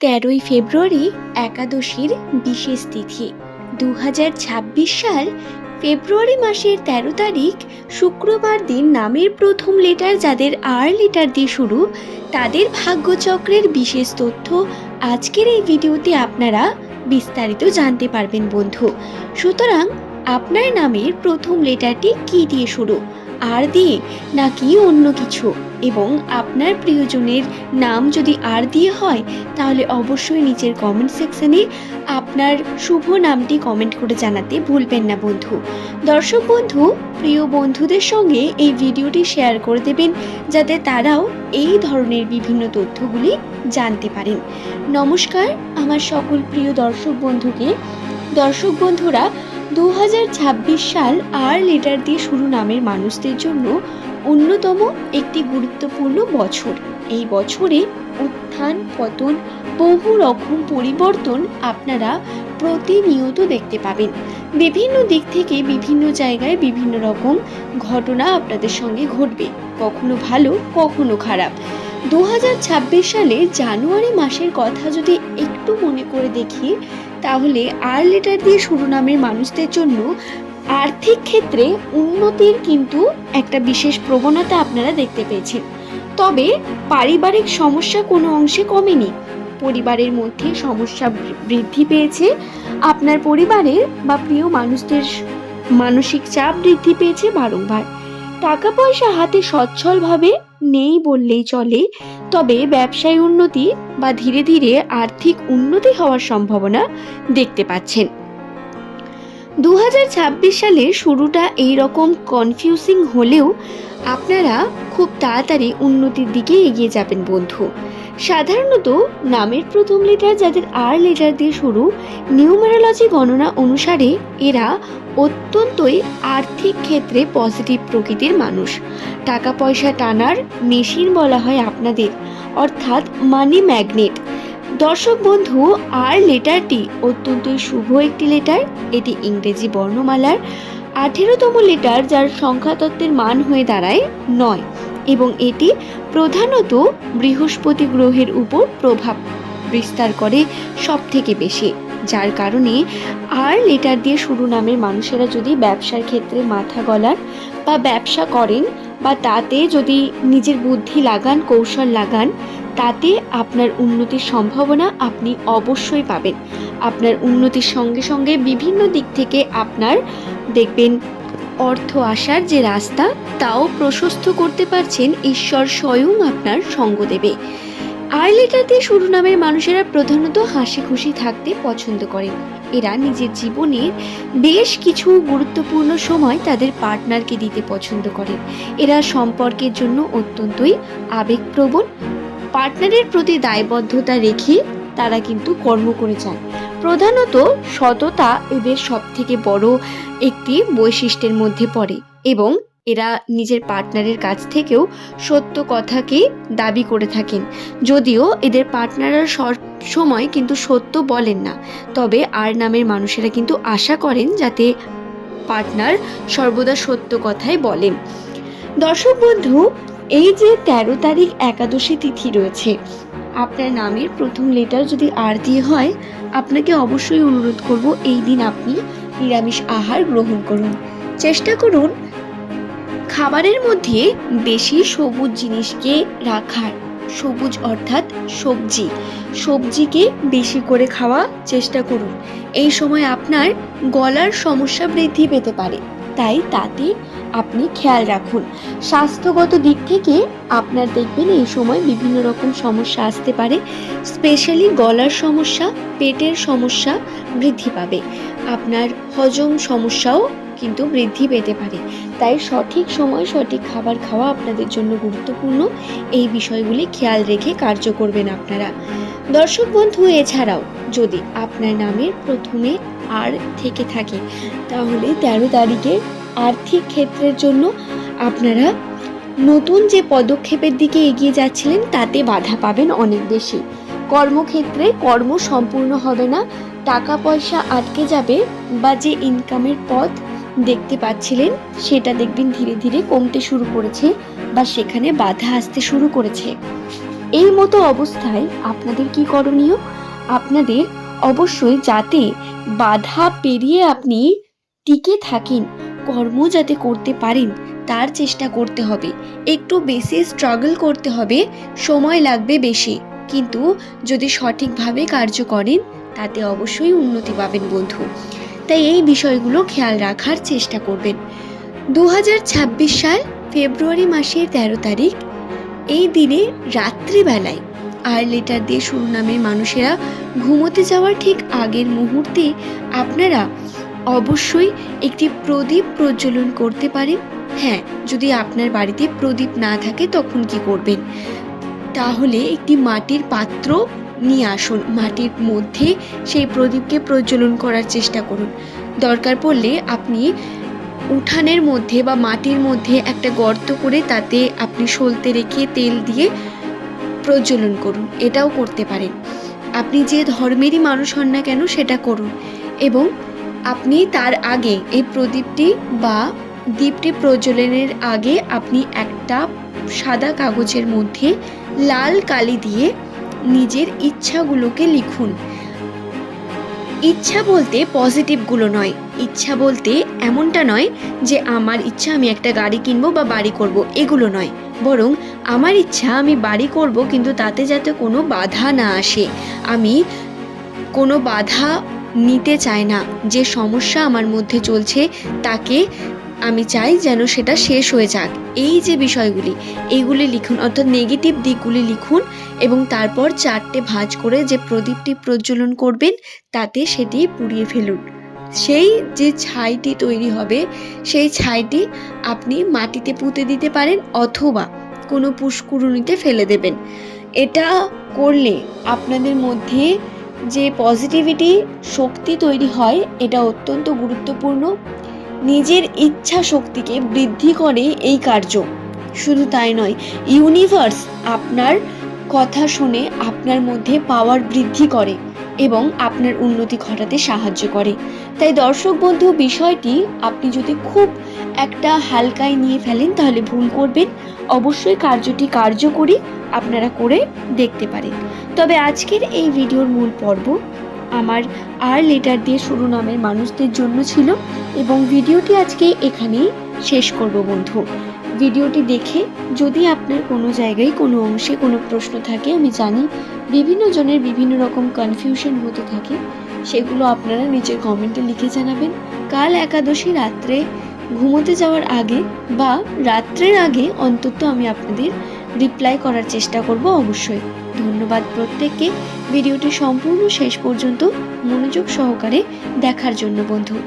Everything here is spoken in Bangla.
13ই ফেব্রুয়ারি একাদশীর বিশেষ তিথি। 2026 সাল ফেব্রুয়ারি মাসের 13 তারিখ শুক্রবার দিন নামের প্রথম লেটার যাদের আর লেটার দিয়ে শুরু তাদের ভাগ্যচক্রের বিশেষ তথ্য আজকের এই ভিডিওতে আপনারা বিস্তারিত জানতে পারবেন বন্ধু। সুতরাং আপনার নামের প্রথম লেটারটি কি দিয়ে শুরু, আর দিয়ে নাকি অন্য কিছু, এবং আপনার প্রিয়জনের নাম যদি আর দিয়ে হয় তাহলে অবশ্যই নিচের কমেন্ট সেকশনে আপনার শুভ নামটি কমেন্ট করে জানাতে ভুলবেন না বন্ধু। দর্শক বন্ধু, প্রিয় বন্ধুদের সঙ্গে এই ভিডিওটি শেয়ার করে দেবেন যাতে তারাও এই ধরনের বিভিন্ন তথ্যগুলি জানতে পারেন। নমস্কার আমার সকল প্রিয় দর্শক বন্ধুকে। দর্শক বন্ধুরা, 2026 সাল আর লেটার দিয়ে শুরু নামের মানুষদের জন্য অন্যতম একটি গুরুত্বপূর্ণ বছর। এই বছরে উত্থান পতন, বহু রকম পরিবর্তন আপনারা প্রতিনিয়ত দেখতে পাবেন। বিভিন্ন দিক থেকে বিভিন্ন জায়গায় বিভিন্ন রকম ঘটনা আপনাদের সঙ্গে ঘটবে, কখনো ভালো কখনো খারাপ। 2026 সালে জানুয়ারি মাসের কথা যদি একটু মনে করে দেখি তাহলে আর লেটার দিয়ে শুরু নামের মানুষদের জন্য আর্থিক ক্ষেত্রে উন্নতির কিন্তু একটা বিশেষ প্রবণতা আপনারা দেখতে পেয়েছেন। তবে পারিবারিক সমস্যা কোনো অংশে কমেনি, পরিবারের মধ্যে সমস্যা বৃদ্ধি পেয়েছে। আপনার পরিবারের বা প্রিয় মানুষদের মানসিক চাপ বৃদ্ধি পেয়েছে বারংবার। টাকা পয়সা হাতে সচ্ছলভাবে নেই বললেই চলে, তবে ব্যবসায় উন্নতি বা ধীরে ধীরে আর্থিক উন্নতি হওয়ার সম্ভাবনা দেখতে পাচ্ছেন। 2026 সালের শুরুটা এইরকম কনফিউজিং হলেও আপনারা খুব তাড়াতাড়ি উন্নতির দিকে এগিয়ে যাবেন বন্ধু। সাধারণত নামের প্রথম লেটার যাদের আর লেটার দিয়ে শুরু, নিউমেরোলজি গণনা অনুসারে এরা অত্যন্তই আর্থিক ক্ষেত্রে পজিটিভ প্রকৃতির মানুষ। টাকা পয়সা টানার মেশিন বলা হয় আপনাদের, অর্থাৎ মানি ম্যাগনেট। দর্শক বন্ধু, আর লেটারটি অত্যন্তই শুভ একটি লেটার। এটি ইংরেজি বর্ণমালার 18তম লেটার, যার সংখ্যাতত্ত্বের মান হয়ে দাঁড়ায় 9, এবং এটি প্রধানত বৃহস্পতি গ্রহের উপর প্রভাব বিস্তার করে সব থেকে বেশি, যার কারণে আর লেটার দিয়ে শুরু নামের মানুষেরা যদি ব্যবসার ক্ষেত্রে মাথা গলান বা ব্যবসা করেন বা তাতে যদি নিজের বুদ্ধি লাগান, কৌশল লাগান, তাতে আপনার উন্নতির সম্ভাবনা আপনি অবশ্যই পাবেন। আপনার উন্নতির সঙ্গে সঙ্গে বিভিন্ন দিক থেকে আপনার দেখবেন অর্থ আসার যে রাস্তা তাও প্রশস্ত করতে পারছেন। ঈশ্বর স্বয়ং আপনার সঙ্গ দেবে। আর লেটার দিয়ে শুরু নামের মানুষেরা প্রধানত হাসি খুশি থাকতে পছন্দ করেন। এরা নিজের জীবনের বেশ কিছু গুরুত্বপূর্ণ সময় তাদের পার্টনারকে দিতে পছন্দ করেন। এরা সম্পর্কের জন্য অত্যন্তই আবেগপ্রবণ। পার্টনারের প্রতি দায়বদ্ধতা রেখে তারা কিন্তু কর্ম করে যান। প্রধানত সততা এদের সব থেকে বড় একটি বৈশিষ্ট্যের মধ্যে পড়ে, এবং এরা নিজের পার্টনারের কাছ থেকেও সত্য কথাকে দাবি করে থাকেন। যদিও এদের পার্টনাররা সব সময় কিন্তু সত্য বলেন না, তবে আর নামের মানুষেরা কিন্তু আশা করেন যাতে পার্টনার সর্বদা সত্য কথাই বলেন। দর্শক বন্ধু, এই যে 13 তারিখ একাদশী তিথি রয়েছে, আপনার নামের প্রথম লেটার যদি আর দিয়ে হয়, আপনাকে অবশ্যই অনুরোধ করব এই দিন আপনি নিরামিষ আহার গ্রহণ করুন। চেষ্টা করুন খাবারের মধ্যে বেশি সবুজ জিনিসকে রাখার। সবুজ অর্থাৎ সবজিকে বেশি করে খাওয়া চেষ্টা করুন। এই সময় আপনার গলার সমস্যা বৃদ্ধি পেতে পারে, তাই তাতে আপনি খেয়াল রাখুন। স্বাস্থ্যগত দিক থেকে আপনার দেখবেন এই সময় বিভিন্ন রকম সমস্যা আসতে পারে, স্পেশালি গলার সমস্যা, পেটের সমস্যা বৃদ্ধি পাবে। আপনার হজম সমস্যাও কিন্তু বৃদ্ধি পেতে পারে, তাই সঠিক সময় সঠিক খাবার খাওয়া আপনাদের জন্য গুরুত্বপূর্ণ। এই বিষয়গুলি খেয়াল রেখে কার্য করবেন আপনারা। দর্শক বন্ধু, এছাড়াও যদি আপনার নামের প্রথমে আর থেকে থাকে তাহলে 13 তারিখে আর্থিক ক্ষেত্রের জন্য আপনারা নতুন যে পদক্ষেপের দিকে এগিয়ে যাচ্ছিলেন তাতে বাধা পাবেন অনেক বেশি। কর্মক্ষেত্রে কর্ম সম্পূর্ণ হবে না, টাকা পয়সা আটকে যাবে, বা যে ইনকামের পথ দেখতে পাচ্ছিলেন সেটা দেখবেন ধীরে ধীরে কমতে শুরু করেছে বা সেখানে বাধা আসতে শুরু করেছে। এই মতো অবস্থায় আপনাদের কি করণীয়? আপনাদের অবশ্যই যাতে বাধা পেরিয়ে আপনি টিকে থাকেন, কর্ম যাতে করতে পারেন তার চেষ্টা করতে হবে। একটু বেশি স্ট্রাগল করতে হবে, সময় লাগবে বেশি, কিন্তু যদি সঠিকভাবে কার্য করেন তাতে অবশ্যই উন্নতি পাবেন বন্ধু। তাই এই বিষয়গুলো খেয়াল রাখার চেষ্টা করবেন। 2026 সাল ফেব্রুয়ারি মাসের 13 তারিখ এই দিনে রাত্রিবেলায় আর লেটার দিয়ে শুরু নামের মানুষেরা ঘুমোতে যাওয়ার ঠিক আগের মুহূর্তে আপনারা অবশ্যই একটি প্রদীপ প্রজ্বলন করতে পারেন। হ্যাঁ, যদি আপনার বাড়িতে প্রদীপ না থাকে তখন কি করবেন? তাহলে একটি মাটির পাত্র নিয়ে আসুন, মাটির মধ্যে সেই প্রদীপকে প্রজ্বলন করার চেষ্টা করুন। দরকার পড়লে আপনি উঠানের মধ্যে বা মাটির মধ্যে একটা গর্ত করে তাতে আপনি সলতে রেখে তেল দিয়ে প্রজ্বলন করুন, এটাও করতে পারেন। আপনি যে ধর্মেরই মানুষ হন না কেন সেটা করুন। এবং আপনি তার আগে এই প্রদীপটি বা দীপটি প্রজ্বলনের আগে আপনি একটা সাদা কাগজের মধ্যে লাল কালি দিয়ে নিজের ইচ্ছাগুলোকে লিখুন। ইচ্ছা বলতে পজিটিভগুলো নয়, ইচ্ছা বলতে এমনটা নয় যে আমার ইচ্ছা আমি একটা গাড়ি কিনবো বা বাড়ি করব, এগুলো নয়। বরং আমার ইচ্ছা আমি বাড়ি করব, কিন্তু তাতে যাতে কোনো বাধা না আসে। আমি কোনো বাধা নিতে চাই না। যে সমস্যা আমার মধ্যে চলছে তাকে আমি চাই যেন সেটা শেষ হয়ে যাক। এই যে বিষয়গুলি, এইগুলি লিখুন, অর্থাৎ নেগেটিভ দিকগুলি লিখুন এবং তারপর 4টে ভাঁজ করে যে প্রদীপটি প্রজ্বলন করবেন তাতে সেটি পুড়িয়ে ফেলুন। সেই যে ছাইটি তৈরি হবে সেই ছাইটি আপনি মাটিতে পুঁতে দিতে পারেন অথবা কোনো পুষ্করণীতে ফেলে দেবেন। এটা করলে আপনাদের মধ্যে যে পজিটিভিটি শক্তি তৈরি হয় এটা অত্যন্ত গুরুত্বপূর্ণ। নিজের ইচ্ছা শক্তিকে বৃদ্ধি করে এই কার্য। শুধু তাই নয়, ইউনিভার্স আপনার কথা শুনে আপনার মধ্যে পাওয়ার বৃদ্ধি করে এবং আপনার উন্নতি ঘটাতে সাহায্য করে। তাই দর্শক বন্ধু, বিষয়টি আপনি যদি খুব একটা হালকায় নিয়ে ফেলেন তাহলে ভুল করবেন। অবশ্যই কার্যটি কার্যকরী আপনারা করে দেখতে পারেন। তবে আজকের এই ভিডিওর মূল পর্ব আমার আর লেটার দিয়ে শুরু নামের মানুষদের জন্য ছিল এবং ভিডিওটি আজকে এখানেই শেষ করব বন্ধু। ভিডিওটি দেখে যদি আপনার কোনো জায়গায় কোনো অংশে কোনো প্রশ্ন থাকে, আমি জানি বিভিন্ন জনের বিভিন্ন রকম কনফিউশন হতে থাকে, সেগুলো আপনারা নিচের কমেন্টে লিখে জানাবেন। কাল একাদশী রাত্রে ঘুমোতে যাওয়ার আগে বা রাত্রের আগে অন্তত আমি আপনাদের রিপ্লাই করার চেষ্টা করব অবশ্যই। ধন্যবাদ প্রত্যেককে ভিডিওটি সম্পূর্ণ শেষ পর্যন্ত মনোযোগ সহকারে দেখার জন্য বন্ধু।